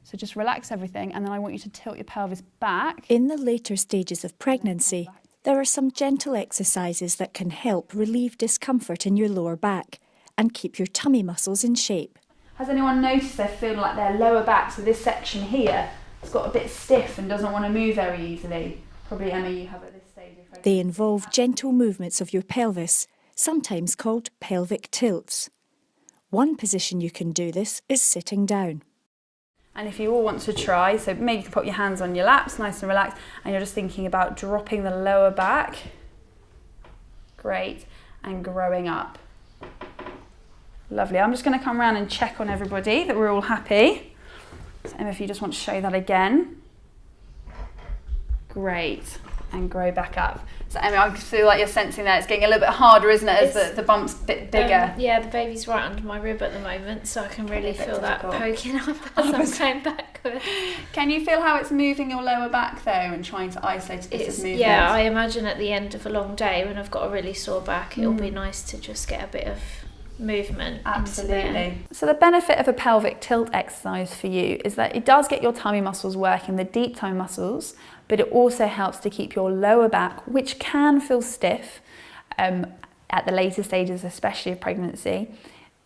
So just relax everything, and then I want you to tilt your pelvis back. In the later stages of pregnancy, there are some gentle exercises that can help relieve discomfort in your lower back and keep your tummy muscles in shape. Has anyone noticed they feel like their lower back, so this section here, it's got a bit stiff and doesn't want to move very easily? Probably, Emma, you have at this stage of pregnancy. They involve gentle movements of your pelvis, sometimes called pelvic tilts. One position you can do this is sitting down. And if you all want to try, so maybe you can put your hands on your laps, nice and relaxed, and you're just thinking about dropping the lower back. Great. And growing up. Lovely. I'm just going to come around and check on everybody that we're all happy. So Emma, if you just want to show that again. Great. And grow back up. So Emma, I feel like you're sensing that it's getting a little bit harder, isn't it, as the bump's a bit bigger? Yeah, the baby's right under my rib at the moment, so I can really feel that poking up as I'm going backwards. Can you feel how it's moving your lower back though, and trying to isolate a bit of movement? Yeah, I imagine at the end of a long day when I've got a really sore back, it'll be nice to just get a bit of movement. Absolutely. So the benefit of a pelvic tilt exercise for you is that it does get your tummy muscles working, the deep tummy muscles, but it also helps to keep your lower back, which can feel stiff at the later stages, especially of pregnancy,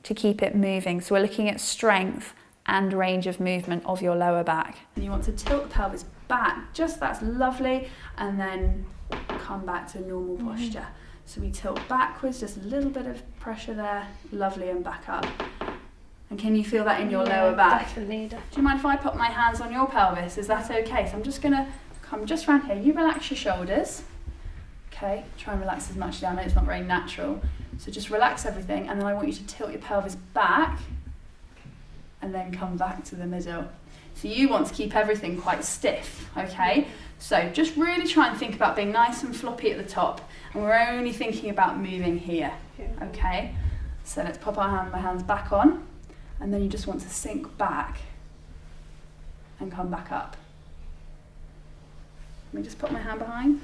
to keep it moving. So we're looking at strength and range of movement of your lower back. And you want to tilt the pelvis back, just that's lovely, and then come back to normal posture. So we tilt backwards, just a little bit of pressure there, lovely, and back up. And can you feel that in your lower back? Definitely. Do you mind if I put my hands on your pelvis? Is that okay? So I'm just going to come just around here. You relax your shoulders. Okay, try and relax as much as you can. I know it's not very natural. So just relax everything, and then I want you to tilt your pelvis back and then come back to the middle. So you want to keep everything quite stiff, okay? So just really try and think about being nice and floppy at the top, and we're only thinking about moving here, okay? So let's pop my hands back on, and then you just want to sink back and come back up. Let me just put my hand behind.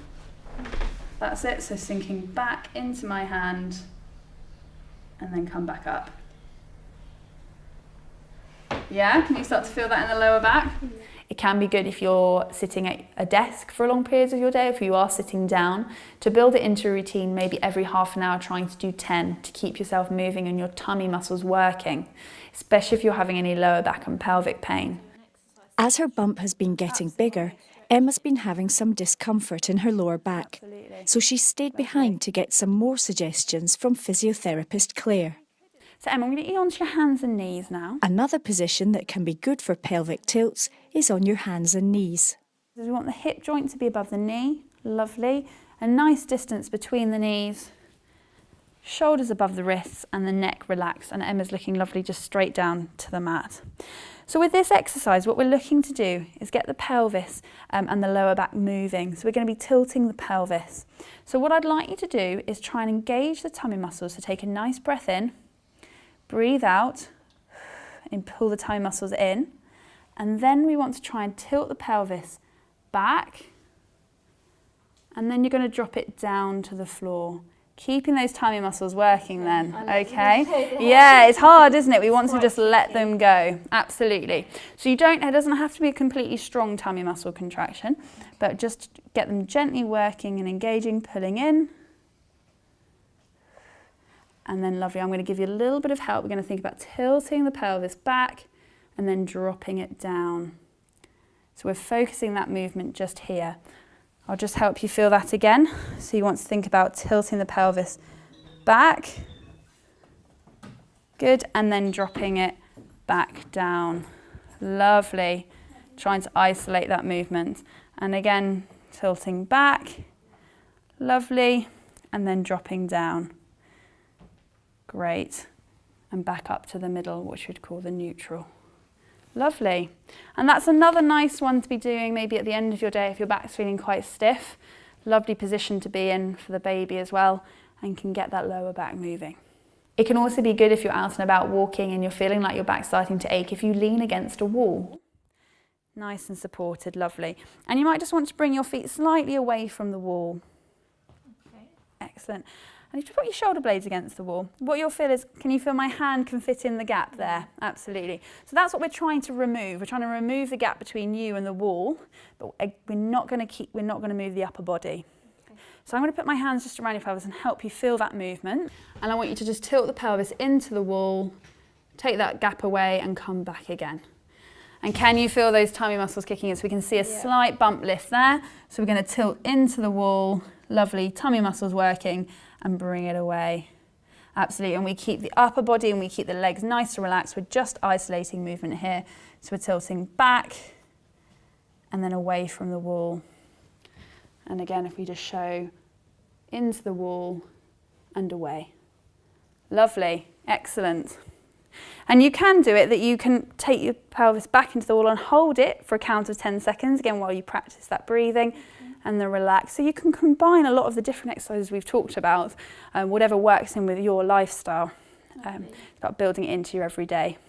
That's it, so sinking back into my hand and then come back up. Yeah, can you start to feel that in the lower back? It can be good if you're sitting at a desk for long periods of your day, if you are sitting down, to build it into a routine, maybe every half an hour trying to do 10 to keep yourself moving and your tummy muscles working, especially if you're having any lower back and pelvic pain. As her bump has been getting bigger, Emma's been having some discomfort in her lower back, so she stayed behind to get some more suggestions from physiotherapist Claire. So Emma, I'm going to get you onto your hands and knees now. Another position that can be good for pelvic tilts is on your hands and knees. We want the hip joint to be above the knee, lovely. A nice distance between the knees, shoulders above the wrists, and the neck relaxed. And Emma's looking lovely just straight down to the mat. So with this exercise, what we're looking to do is get the pelvis and the lower back moving. So we're going to be tilting the pelvis. So what I'd like you to do is try and engage the tummy muscles. So take a nice breath in, breathe out, and pull the tummy muscles in. And then we want to try and tilt the pelvis back. And then you're going to drop it down to the floor. Keeping those tummy muscles working then, okay? Yeah, it's hard, isn't it? We want to just let them go, absolutely. So it doesn't have to be a completely strong tummy muscle contraction, but just get them gently working and engaging, pulling in. And then lovely, I'm going to give you a little bit of help. We're going to think about tilting the pelvis back and then dropping it down. So we're focusing that movement just here. I'll just help you feel that again. So you want to think about tilting the pelvis back. Good, and then dropping it back down. Lovely. Trying to isolate that movement. And again, tilting back. Lovely. And then dropping down. Great. And back up to the middle, which we'd call the neutral. Lovely. And that's another nice one to be doing maybe at the end of your day if your back's feeling quite stiff. Lovely position to be in for the baby as well, and can get that lower back moving. It can also be good if you're out and about walking and you're feeling like your back's starting to ache if you lean against a wall. Nice and supported, lovely. And you might just want to bring your feet slightly away from the wall. Okay. Excellent. And if you put your shoulder blades against the wall, what you'll feel is, can you feel my hand can fit in the gap there? Absolutely. So that's what we're trying to remove. We're trying to remove the gap between you and the wall, but we're not going to move the upper body. Okay. So I'm going to put my hands just around your pelvis and help you feel that movement. And I want you to just tilt the pelvis into the wall, take that gap away and come back again. And can you feel those tummy muscles kicking in? So we can see a slight bump lift there. So we're going to tilt into the wall, lovely tummy muscles working, and bring it away. Absolutely, and we keep the upper body and we keep the legs nice and relaxed. We're just isolating movement here. So we're tilting back and then away from the wall. And again, if we just show into the wall and away. Lovely, excellent. And you can do it that you can take your pelvis back into the wall and hold it for a count of 10 seconds, again, while you practice that breathing. And then relax. So you can combine a lot of the different exercises we've talked about, whatever works in with your lifestyle. It's about building it into your everyday.